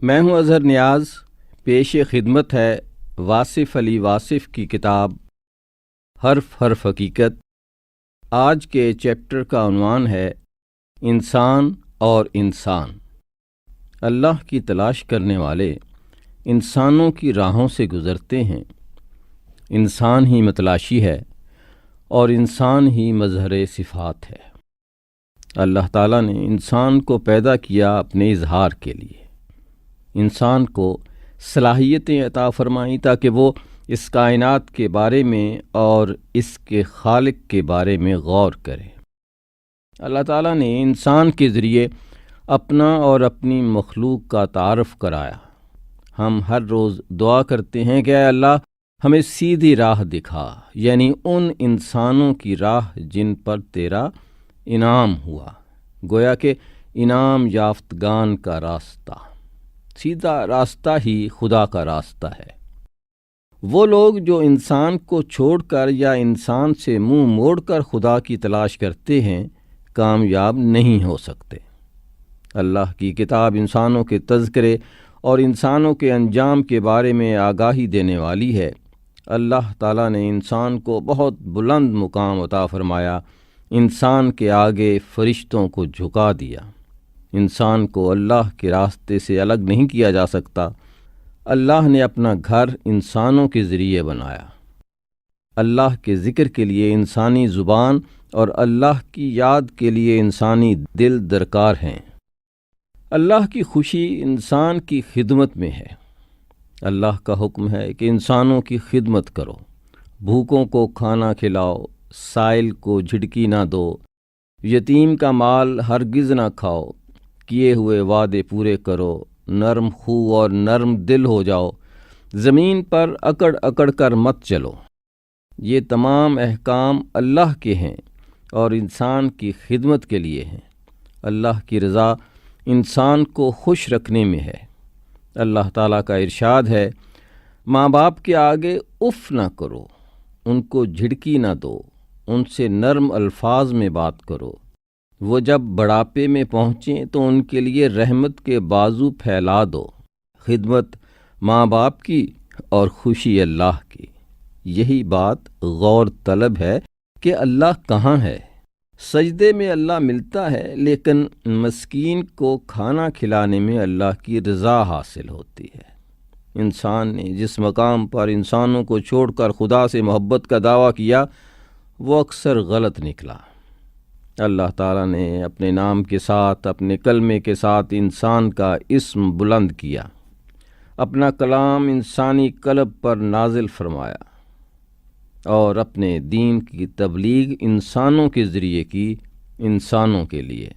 میں ہوں اظہر نیاز۔ پیش خدمت ہے واصف علی واصف کی کتاب حرف حرف حقیقت۔ آج کے چیپٹر کا عنوان ہے انسان اور انسان۔ اللہ کی تلاش کرنے والے انسانوں کی راہوں سے گزرتے ہیں۔ انسان ہی متلاشی ہے اور انسان ہی مظہر صفات ہے۔ اللہ تعالیٰ نے انسان کو پیدا کیا اپنے اظہار کے لیے۔ انسان کو صلاحیتیں عطا فرمائیں تاکہ وہ اس کائنات کے بارے میں اور اس کے خالق کے بارے میں غور کرے۔ اللہ تعالیٰ نے انسان کے ذریعے اپنا اور اپنی مخلوق کا تعارف کرایا۔ ہم ہر روز دعا کرتے ہیں کہ اے اللہ ہمیں سیدھی راہ دکھا، یعنی ان انسانوں کی راہ جن پر تیرا انعام ہوا، گویا کہ انعام یافتگان کا راستہ۔ سیدھا راستہ ہی خدا کا راستہ ہے۔ وہ لوگ جو انسان کو چھوڑ کر یا انسان سے منہ موڑ کر خدا کی تلاش کرتے ہیں کامیاب نہیں ہو سکتے۔ اللہ کی کتاب انسانوں کے تذکرے اور انسانوں کے انجام کے بارے میں آگاہی دینے والی ہے۔ اللہ تعالیٰ نے انسان کو بہت بلند مقام عطا فرمایا، انسان کے آگے فرشتوں کو جھکا دیا۔ انسان کو اللہ کے راستے سے الگ نہیں کیا جا سکتا۔ اللہ نے اپنا گھر انسانوں کے ذریعے بنایا۔ اللہ کے ذکر کے لیے انسانی زبان اور اللہ کی یاد کے لیے انسانی دل درکار ہیں۔ اللہ کی خوشی انسان کی خدمت میں ہے۔ اللہ کا حکم ہے کہ انسانوں کی خدمت کرو، بھوکوں کو کھانا کھلاؤ، سائل کو جھٹکی نہ دو، یتیم کا مال ہرگز نہ کھاؤ، کیے ہوئے وعدے پورے کرو، نرم خو اور نرم دل ہو جاؤ، زمین پر اکڑ اکڑ کر مت چلو۔ یہ تمام احکام اللہ کے ہیں اور انسان کی خدمت کے لیے ہیں۔ اللہ کی رضا انسان کو خوش رکھنے میں ہے۔ اللہ تعالیٰ کا ارشاد ہے، ماں باپ کے آگے اف نہ کرو، ان کو جھڑکی نہ دو، ان سے نرم الفاظ میں بات کرو۔ وہ جب بڑھاپے میں پہنچیں تو ان کے لیے رحمت کے بازو پھیلا دو۔ خدمت ماں باپ کی اور خوشی اللہ کی۔ یہی بات غور طلب ہے کہ اللہ کہاں ہے۔ سجدے میں اللہ ملتا ہے، لیکن مسکین کو کھانا کھلانے میں اللہ کی رضا حاصل ہوتی ہے۔ انسان نے جس مقام پر انسانوں کو چھوڑ کر خدا سے محبت کا دعویٰ کیا وہ اکثر غلط نکلا۔ اللہ تعالیٰ نے اپنے نام کے ساتھ، اپنے کلمے کے ساتھ انسان کا اسم بلند کیا، اپنا کلام انسانی قلب پر نازل فرمایا اور اپنے دین کی تبلیغ انسانوں کے ذریعے کی، انسانوں کے لیے۔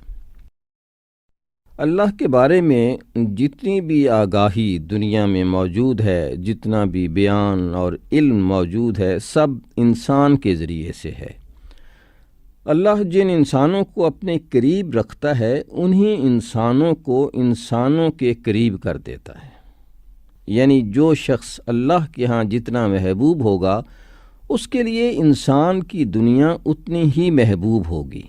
اللہ کے بارے میں جتنی بھی آگاہی دنیا میں موجود ہے، جتنا بھی بیان اور علم موجود ہے، سب انسان کے ذریعے سے ہے۔ اللہ جن انسانوں کو اپنے قریب رکھتا ہے انہی انسانوں کو انسانوں کے قریب کر دیتا ہے۔ یعنی جو شخص اللہ کے ہاں جتنا محبوب ہوگا اس کے لیے انسان کی دنیا اتنی ہی محبوب ہوگی۔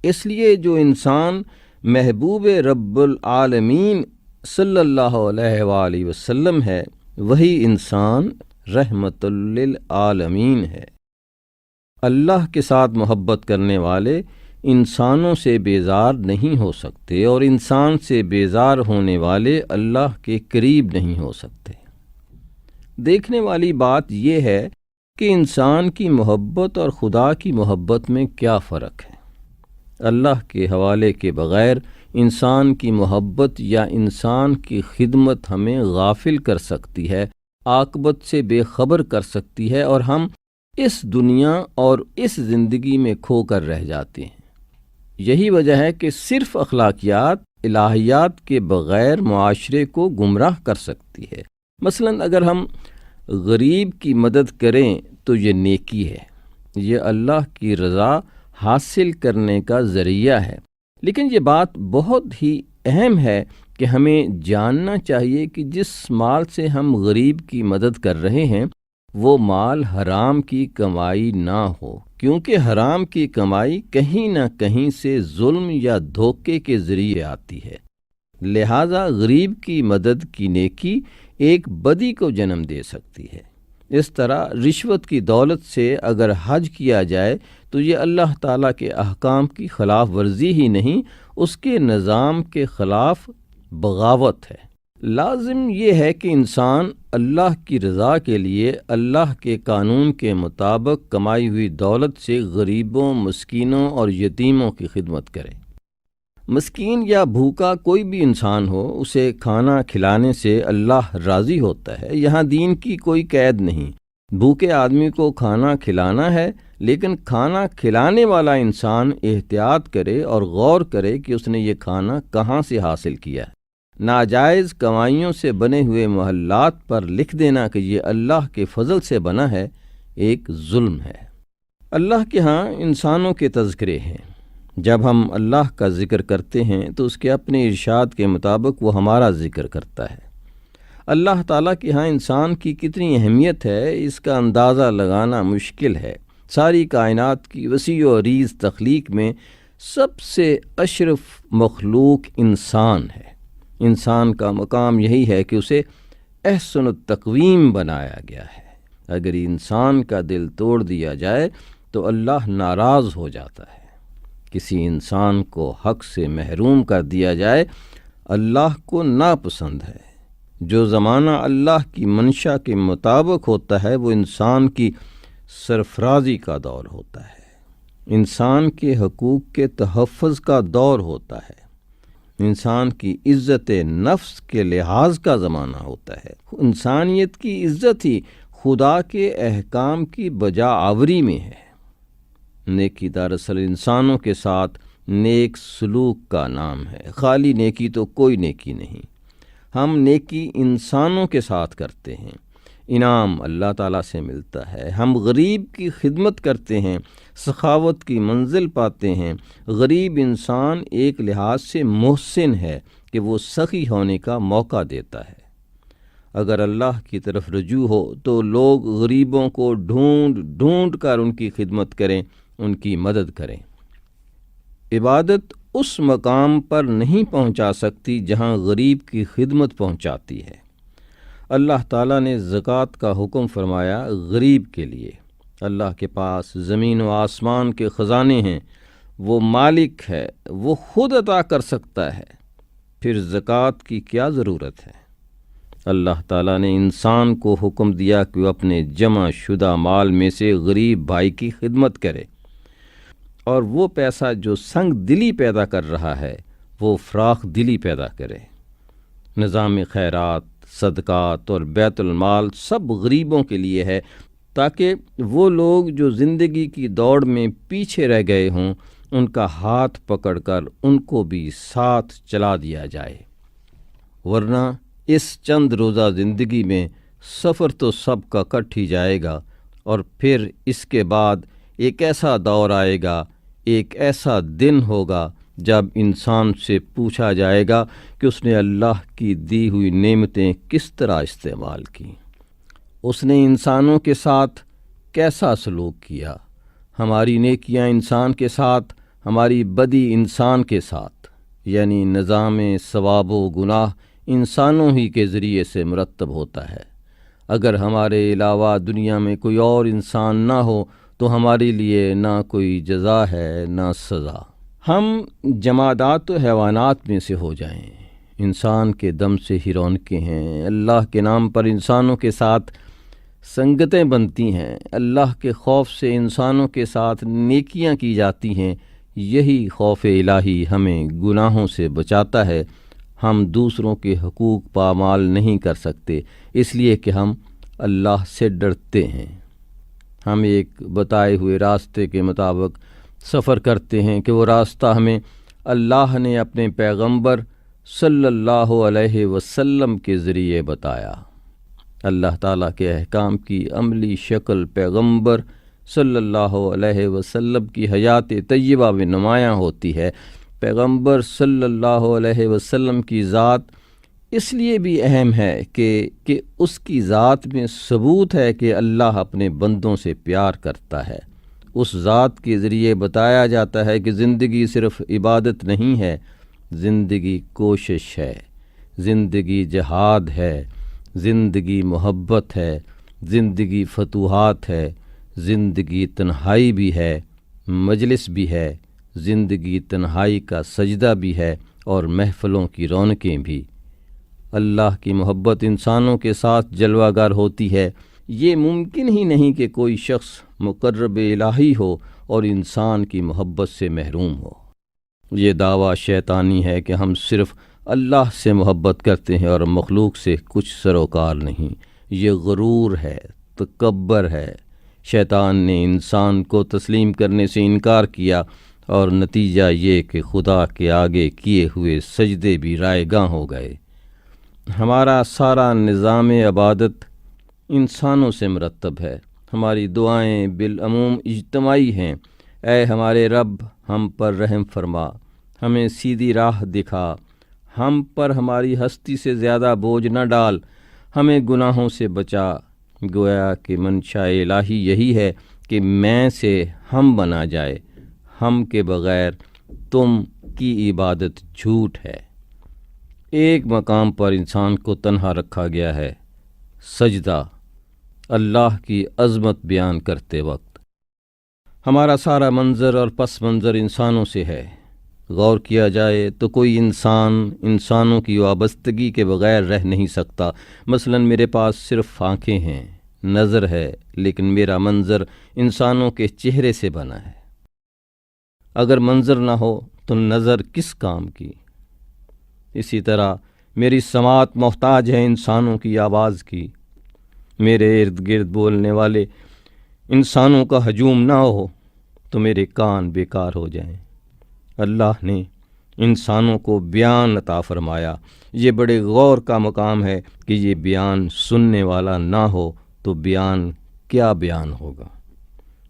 اس لیے جو انسان محبوب رب العالمین صلی اللہ علیہ وآلہ وسلم ہے وہی انسان رحمت للعالمین ہے۔ اللہ کے ساتھ محبت کرنے والے انسانوں سے بیزار نہیں ہو سکتے اور انسان سے بیزار ہونے والے اللہ کے قریب نہیں ہو سکتے۔ دیکھنے والی بات یہ ہے کہ انسان کی محبت اور خدا کی محبت میں کیا فرق ہے۔ اللہ کے حوالے کے بغیر انسان کی محبت یا انسان کی خدمت ہمیں غافل کر سکتی ہے، عاقبت سے بے خبر کر سکتی ہے اور ہم اس دنیا اور اس زندگی میں کھو کر رہ جاتے ہیں۔ یہی وجہ ہے کہ صرف اخلاقیات الہیات کے بغیر معاشرے کو گمراہ کر سکتی ہے۔ مثلا اگر ہم غریب کی مدد کریں تو یہ نیکی ہے، یہ اللہ کی رضا حاصل کرنے کا ذریعہ ہے۔ لیکن یہ بات بہت ہی اہم ہے کہ ہمیں جاننا چاہیے کہ جس مال سے ہم غریب کی مدد کر رہے ہیں وہ مال حرام کی کمائی نہ ہو، کیونکہ حرام کی کمائی کہیں نہ کہیں سے ظلم یا دھوکے کے ذریعے آتی ہے۔ لہٰذا غریب کی مدد کی نیکی ایک بدی کو جنم دے سکتی ہے۔ اس طرح رشوت کی دولت سے اگر حج کیا جائے تو یہ اللہ تعالیٰ کے احکام کی خلاف ورزی ہی نہیں، اس کے نظام کے خلاف بغاوت ہے۔ لازم یہ ہے کہ انسان اللہ کی رضا کے لیے اللہ کے قانون کے مطابق کمائی ہوئی دولت سے غریبوں، مسکینوں اور یتیموں کی خدمت کرے۔ مسکین یا بھوکا کوئی بھی انسان ہو، اسے کھانا کھلانے سے اللہ راضی ہوتا ہے۔ یہاں دین کی کوئی قید نہیں۔ بھوکے آدمی کو کھانا کھلانا ہے، لیکن کھانا کھلانے والا انسان احتیاط کرے اور غور کرے کہ اس نے یہ کھانا کہاں سے حاصل کیا ہے۔ ناجائز کمائیوں سے بنے ہوئے محلات پر لکھ دینا کہ یہ اللہ کے فضل سے بنا ہے، ایک ظلم ہے۔ اللہ کے ہاں انسانوں کے تذکرے ہیں۔ جب ہم اللہ کا ذکر کرتے ہیں تو اس کے اپنے ارشاد کے مطابق وہ ہمارا ذکر کرتا ہے۔ اللہ تعالیٰ کے ہاں انسان کی کتنی اہمیت ہے، اس کا اندازہ لگانا مشکل ہے۔ ساری کائنات کی وسیع و عریض تخلیق میں سب سے اشرف مخلوق انسان ہے۔ انسان کا مقام یہی ہے کہ اسے احسن التقویم بنایا گیا ہے۔ اگر انسان کا دل توڑ دیا جائے تو اللہ ناراض ہو جاتا ہے۔ کسی انسان کو حق سے محروم کر دیا جائے، اللہ کو ناپسند ہے۔ جو زمانہ اللہ کی منشا کے مطابق ہوتا ہے وہ انسان کی سرفرازی کا دور ہوتا ہے، انسان کے حقوق کے تحفظ کا دور ہوتا ہے، انسان کی عزت نفس کے لحاظ کا زمانہ ہوتا ہے۔ انسانیت کی عزت ہی خدا کے احکام کی بجا آوری میں ہے۔ نیکی دراصل انسانوں کے ساتھ نیک سلوک کا نام ہے۔ خالی نیکی تو کوئی نیکی نہیں۔ ہم نیکی انسانوں کے ساتھ کرتے ہیں، انعام اللہ تعالیٰ سے ملتا ہے۔ ہم غریب کی خدمت کرتے ہیں، سخاوت کی منزل پاتے ہیں۔ غریب انسان ایک لحاظ سے محسن ہے کہ وہ سخی ہونے کا موقع دیتا ہے۔ اگر اللہ کی طرف رجوع ہو تو لوگ غریبوں کو ڈھونڈ ڈھونڈ کر ان کی خدمت کریں، ان کی مدد کریں۔ عبادت اس مقام پر نہیں پہنچا سکتی جہاں غریب کی خدمت پہنچاتی ہے۔ اللہ تعالیٰ نے زکوٰۃ کا حکم فرمایا غریب کے لیے۔ اللہ کے پاس زمین و آسمان کے خزانے ہیں، وہ مالک ہے، وہ خود عطا کر سکتا ہے، پھر زکوٰۃ کی کیا ضرورت ہے؟ اللہ تعالیٰ نے انسان کو حکم دیا کہ وہ اپنے جمع شدہ مال میں سے غریب بھائی کی خدمت کرے، اور وہ پیسہ جو سنگ دلی پیدا کر رہا ہے وہ فراخ دلی پیدا کرے۔ نظام خیرات، صدقات اور بیت المال سب غریبوں کے لیے ہے، تاکہ وہ لوگ جو زندگی کی دوڑ میں پیچھے رہ گئے ہوں ان کا ہاتھ پکڑ کر ان کو بھی ساتھ چلا دیا جائے۔ ورنہ اس چند روزہ زندگی میں سفر تو سب کا کٹ ہی جائے گا، اور پھر اس کے بعد ایک ایسا دور آئے گا، ایک ایسا دن ہوگا جب انسان سے پوچھا جائے گا کہ اس نے اللہ کی دی ہوئی نعمتیں کس طرح استعمال کی، اس نے انسانوں کے ساتھ کیسا سلوک کیا۔ ہماری نیکیاں انسان کے ساتھ، ہماری بدی انسان کے ساتھ، یعنی نظام ثواب و گناہ انسانوں ہی کے ذریعے سے مرتب ہوتا ہے۔ اگر ہمارے علاوہ دنیا میں کوئی اور انسان نہ ہو تو ہمارے لیے نہ کوئی جزا ہے نہ سزا۔ ہم جمادات و حیوانات میں سے ہو جائیں، انسان کے دم سے ہی رونقیں ہیں۔ اللہ کے نام پر انسانوں کے ساتھ سنگتیں بنتی ہیں، اللہ کے خوف سے انسانوں کے ساتھ نیکیاں کی جاتی ہیں۔ یہی خوف الہی ہمیں گناہوں سے بچاتا ہے۔ ہم دوسروں کے حقوق پامال نہیں کر سکتے، اس لیے کہ ہم اللہ سے ڈرتے ہیں۔ ہم ایک بتائے ہوئے راستے کے مطابق سفر کرتے ہیں کہ وہ راستہ ہمیں اللہ نے اپنے پیغمبر صلی اللہ علیہ وسلم کے ذریعے بتایا۔ اللہ تعالیٰ کے احکام کی عملی شکل پیغمبر صلی اللہ علیہ وسلم کی حیات طیبہ میں نمایاں ہوتی ہے۔ پیغمبر صلی اللہ علیہ وسلم کی ذات اس لیے بھی اہم ہے کہ اس کی ذات میں ثبوت ہے کہ اللہ اپنے بندوں سے پیار کرتا ہے۔ اس ذات کے ذریعے بتایا جاتا ہے کہ زندگی صرف عبادت نہیں ہے، زندگی کوشش ہے، زندگی جہاد ہے، زندگی محبت ہے، زندگی فتوحات ہے، زندگی تنہائی بھی ہے، مجلس بھی ہے، زندگی تنہائی کا سجدہ بھی ہے اور محفلوں کی رونقیں بھی۔ اللہ کی محبت انسانوں کے ساتھ جلوہ گر ہوتی ہے۔ یہ ممکن ہی نہیں کہ کوئی شخص مقرب الہی ہو اور انسان کی محبت سے محروم ہو۔ یہ دعویٰ شیطانی ہے کہ ہم صرف اللہ سے محبت کرتے ہیں اور مخلوق سے کچھ سروکار نہیں۔ یہ غرور ہے، تکبر ہے۔ شیطان نے انسان کو تسلیم کرنے سے انکار کیا اور نتیجہ یہ کہ خدا کے آگے کیے ہوئے سجدے بھی رائے گاں ہو گئے۔ ہمارا سارا نظام عبادت انسانوں سے مرتب ہے۔ ہماری دعائیں بالعموم اجتماعی ہیں۔ اے ہمارے رب، ہم پر رحم فرما، ہمیں سیدھی راہ دکھا، ہم پر ہماری ہستی سے زیادہ بوجھ نہ ڈال، ہمیں گناہوں سے بچا۔ گویا کہ منشا الہی یہی ہے کہ میں سے ہم بنا جائے، ہم کے بغیر تم کی عبادت جھوٹ ہے۔ ایک مقام پر انسان کو تنہا رکھا گیا ہے، سجدہ، اللہ کی عظمت بیان کرتے وقت۔ ہمارا سارا منظر اور پس منظر انسانوں سے ہے۔ غور کیا جائے تو کوئی انسانوں کی وابستگی کے بغیر رہ نہیں سکتا۔ مثلا میرے پاس صرف آنکھیں ہیں، نظر ہے، لیکن میرا منظر انسانوں کے چہرے سے بنا ہے۔ اگر منظر نہ ہو تو نظر کس کام کی؟ اسی طرح میری سماعت محتاج ہے انسانوں کی آواز کی۔ میرے ارد گرد بولنے والے انسانوں کا ہجوم نہ ہو تو میرے کان بیکار ہو جائیں۔ اللہ نے انسانوں کو بیان عطا فرمایا۔ یہ بڑے غور کا مقام ہے کہ یہ بیان سننے والا نہ ہو تو بیان کیا بیان ہوگا؟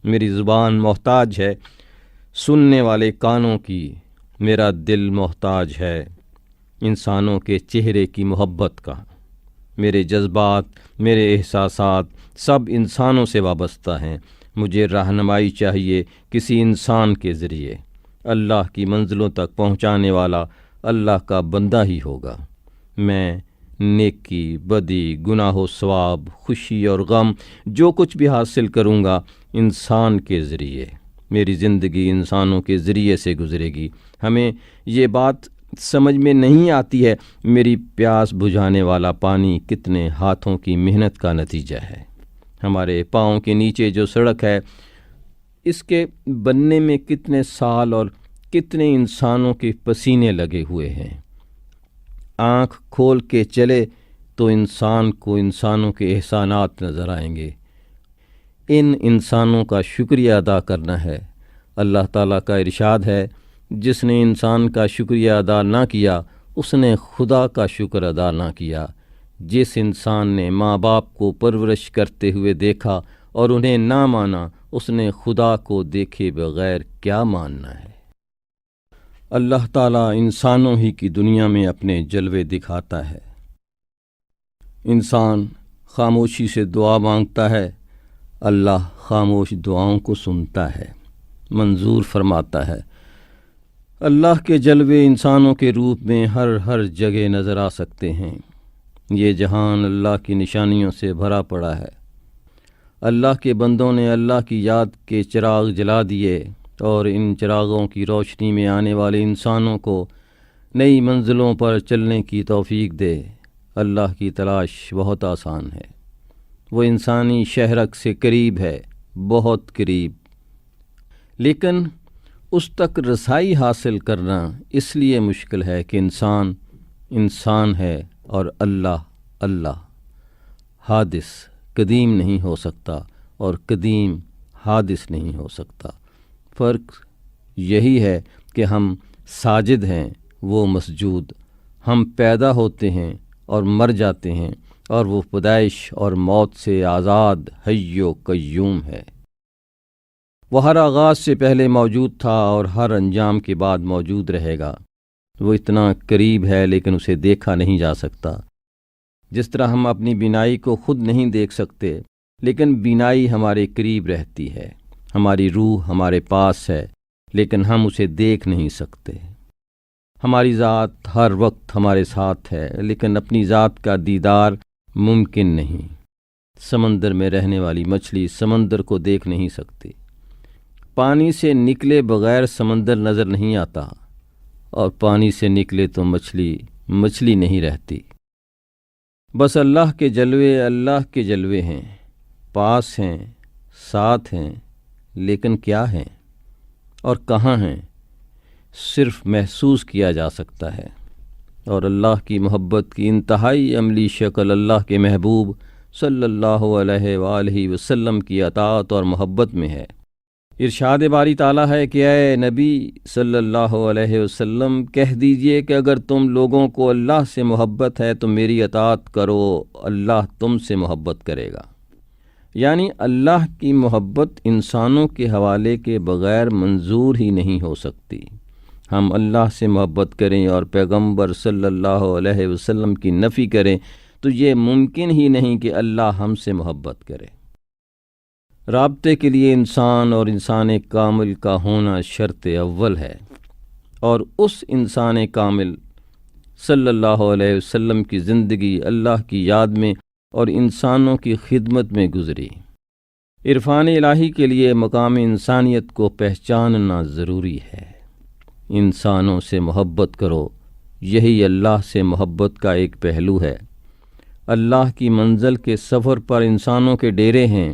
میری زبان محتاج ہے سننے والے کانوں کی، میرا دل محتاج ہے انسانوں کے چہرے کی محبت کا۔ میرے جذبات، میرے احساسات سب انسانوں سے وابستہ ہیں۔ مجھے رہنمائی چاہیے کسی انسان کے ذریعے۔ اللہ کی منزلوں تک پہنچانے والا اللہ کا بندہ ہی ہوگا۔ میں نیکی، بدی، گناہ و ثواب، خوشی اور غم جو کچھ بھی حاصل کروں گا انسان کے ذریعے۔ میری زندگی انسانوں کے ذریعے سے گزرے گی۔ ہمیں یہ بات سمجھ میں نہیں آتی ہے میری پیاس بجھانے والا پانی کتنے ہاتھوں کی محنت کا نتیجہ ہے۔ ہمارے پاؤں کے نیچے جو سڑک ہے اس کے بننے میں کتنے سال اور کتنے انسانوں کے پسینے لگے ہوئے ہیں۔ آنکھ کھول کے چلے تو انسان کو انسانوں کے احسانات نظر آئیں گے۔ ان انسانوں کا شکریہ ادا کرنا ہے۔ اللہ تعالیٰ کا ارشاد ہے، جس نے انسان کا شکریہ ادا نہ کیا اس نے خدا کا شکر ادا نہ کیا۔ جس انسان نے ماں باپ کو پرورش کرتے ہوئے دیکھا اور انہیں نہ مانا اس نے خدا کو دیکھے بغیر کیا ماننا ہے؟ اللہ تعالیٰ انسانوں ہی کی دنیا میں اپنے جلوے دکھاتا ہے۔ انسان خاموشی سے دعا مانگتا ہے، اللہ خاموش دعاؤں کو سنتا ہے، منظور فرماتا ہے۔ اللہ کے جلوے انسانوں کے روپ میں ہر جگہ نظر آ سکتے ہیں۔ یہ جہان اللہ کی نشانیوں سے بھرا پڑا ہے۔ اللہ کے بندوں نے اللہ کی یاد کے چراغ جلا دیے اور ان چراغوں کی روشنی میں آنے والے انسانوں کو نئی منزلوں پر چلنے کی توفیق دے۔ اللہ کی تلاش بہت آسان ہے، وہ انسانی شہرک سے قریب ہے، بہت قریب، لیکن اس تک رسائی حاصل کرنا اس لیے مشکل ہے کہ انسان ہے اور اللہ حادث قدیم نہیں ہو سکتا اور قدیم حادث نہیں ہو سکتا۔ فرق یہی ہے کہ ہم ساجد ہیں، وہ مسجود۔ ہم پیدا ہوتے ہیں اور مر جاتے ہیں اور وہ پیدائش اور موت سے آزاد حی و قیوم ہے۔ وہ ہر آغاز سے پہلے موجود تھا اور ہر انجام کے بعد موجود رہے گا۔ وہ اتنا قریب ہے لیکن اسے دیکھا نہیں جا سکتا۔ جس طرح ہم اپنی بینائی کو خود نہیں دیکھ سکتے لیکن بینائی ہمارے قریب رہتی ہے۔ ہماری روح ہمارے پاس ہے لیکن ہم اسے دیکھ نہیں سکتے۔ ہماری ذات ہر وقت ہمارے ساتھ ہے، لیکن اپنی ذات کا دیدار ممکن نہیں۔ سمندر میں رہنے والی مچھلی سمندر کو دیکھ نہیں سکتی، پانی سے نکلے بغیر سمندر نظر نہیں آتا، اور پانی سے نکلے تو مچھلی نہیں رہتی۔ بس اللہ کے جلوے ہیں، پاس ہیں، ساتھ ہیں، لیکن کیا ہیں اور کہاں ہیں صرف محسوس کیا جا سکتا ہے۔ اور اللہ کی محبت کی انتہائی عملی شکل اللہ کے محبوب صلی اللہ علیہ وآلہ وسلم کی اطاعت اور محبت میں ہے۔ ارشاد باری تعالیٰ ہے کہ اے نبی صلی اللہ علیہ وسلم، کہہ دیجئے کہ اگر تم لوگوں کو اللہ سے محبت ہے تو میری اطاعت کرو، اللہ تم سے محبت کرے گا۔ یعنی اللہ کی محبت انسانوں کے حوالے کے بغیر منظور ہی نہیں ہو سکتی۔ ہم اللہ سے محبت کریں اور پیغمبر صلی اللہ علیہ وسلم کی نفی کریں تو یہ ممکن ہی نہیں کہ اللہ ہم سے محبت کرے۔ رابطے کے لیے انسان اور انسان کامل کا ہونا شرط اول ہے، اور اس انسان کامل صلی اللہ علیہ وسلم کی زندگی اللہ کی یاد میں اور انسانوں کی خدمت میں گزری۔ عرفان الہی کے لیے مقام انسانیت کو پہچاننا ضروری ہے۔ انسانوں سے محبت کرو، یہی اللہ سے محبت کا ایک پہلو ہے۔ اللہ کی منزل کے سفر پر انسانوں کے ڈیرے ہیں،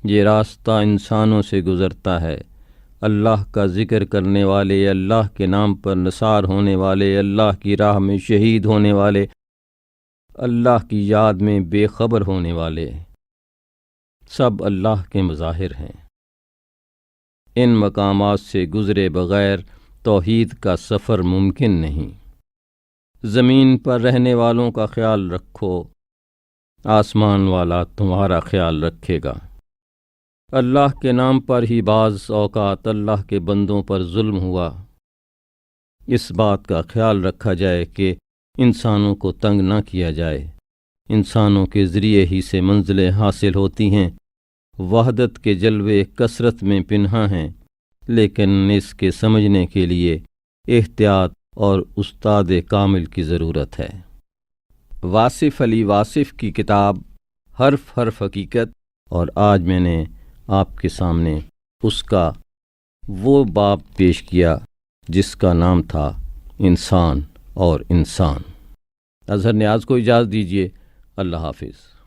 یہ راستہ انسانوں سے گزرتا ہے۔ اللہ کا ذکر کرنے والے، اللہ کے نام پر نثار ہونے والے، اللہ کی راہ میں شہید ہونے والے، اللہ کی یاد میں بے خبر ہونے والے، سب اللہ کے مظاہر ہیں۔ ان مقامات سے گزرے بغیر توحید کا سفر ممکن نہیں۔ زمین پر رہنے والوں کا خیال رکھو، آسمان والا تمہارا خیال رکھے گا۔ اللہ کے نام پر ہی بعض اوقات اللہ کے بندوں پر ظلم ہوا۔ اس بات کا خیال رکھا جائے کہ انسانوں کو تنگ نہ کیا جائے۔ انسانوں کے ذریعے ہی سے منزلیں حاصل ہوتی ہیں۔ وحدت کے جلوے کثرت میں پنہاں ہیں، لیکن اس کے سمجھنے کے لیے احتیاط اور استاد کامل کی ضرورت ہے۔ واصف علی واصف کی کتاب حرف حرف حقیقت، اور آج میں نے آپ کے سامنے اس کا وہ باب پیش کیا جس کا نام تھا انسان اور انسان۔ اظہر نیاز کو اجازت دیجیے۔ اللہ حافظ۔